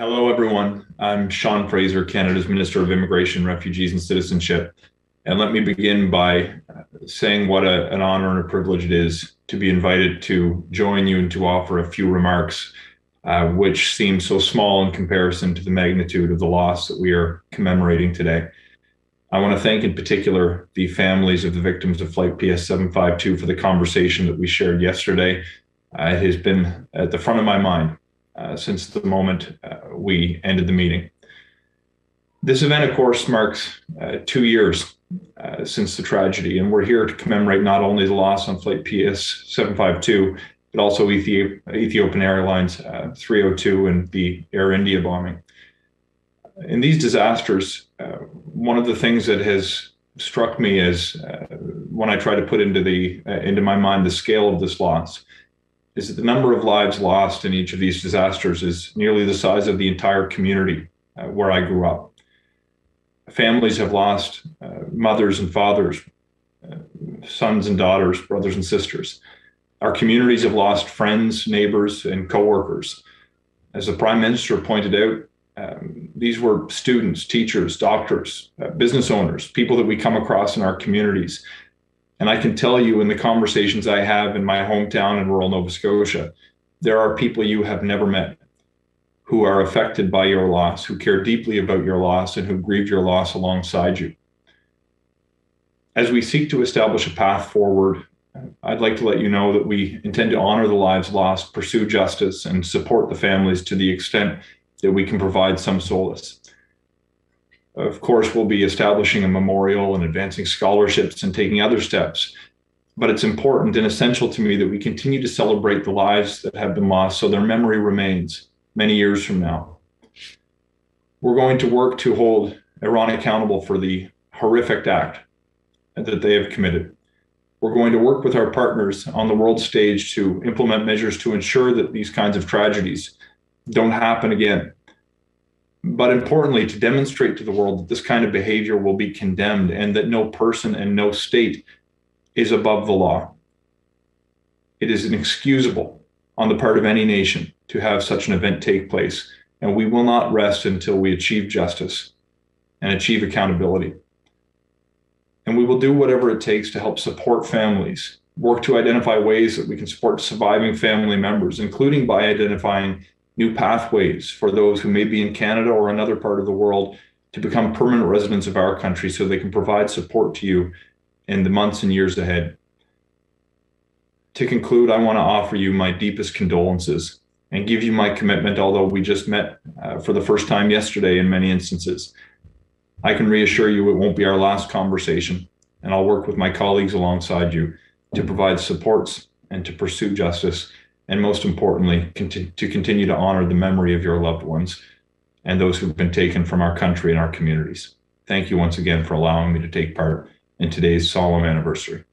Hello, everyone. I'm Sean Fraser, Canada's Minister of Immigration, Refugees and Citizenship. And let me begin by saying what an honor and a privilege it is to be invited to join you and to offer a few remarks, which seem so small in comparison to the magnitude of the loss that we are commemorating today. I want to thank in particular the families of the victims of Flight PS 752 for the conversation that we shared yesterday. It has been at the front of my mind since the moment we ended the meeting. This event, of course, marks 2 years since the tragedy, and we're here to commemorate not only the loss on Flight PS 752, but also Ethiopian Airlines 302 and the Air India bombing. In these disasters, one of the things that has struck me is when I try to put into my mind the scale of this loss, is that the number of lives lost in each of these disasters is nearly the size of the entire community where I grew up. Families have lost mothers and fathers, sons and daughters, brothers and sisters. Our communities have lost friends, neighbors, and coworkers. As the Prime Minister pointed out, these were students, teachers, doctors, business owners, people that we come across in our communities. And I can tell you in the conversations I have in my hometown in rural Nova Scotia, there are people you have never met who are affected by your loss, who care deeply about your loss, and who grieve your loss alongside you. As we seek to establish a path forward, I'd like to let you know that we intend to honor the lives lost, pursue justice, and support the families to the extent that we can provide some solace. Of course, we'll be establishing a memorial and advancing scholarships and taking other steps. But it's important and essential to me that we continue to celebrate the lives that have been lost so their memory remains many years from now. We're going to work to hold Iran accountable for the horrific act that they have committed. We're going to work with our partners on the world stage to implement measures to ensure that these kinds of tragedies don't happen again. But importantly, to demonstrate to the world that this kind of behavior will be condemned and that no person and no state is above the law. It is inexcusable on the part of any nation to have such an event take place, and we will not rest until we achieve justice and achieve accountability. And we will do whatever it takes to help support families, work to identify ways that we can support surviving family members, including by identifying new pathways for those who may be in Canada or another part of the world to become permanent residents of our country so they can provide support to you in the months and years ahead. To conclude, I want to offer you my deepest condolences and give you my commitment, although we just met for the first time yesterday in many instances. I can reassure you it won't be our last conversation, and I'll work with my colleagues alongside you to provide supports and to pursue justice, and most importantly, to continue to honor the memory of your loved ones and those who've been taken from our country and our communities. Thank you once again for allowing me to take part in today's solemn anniversary.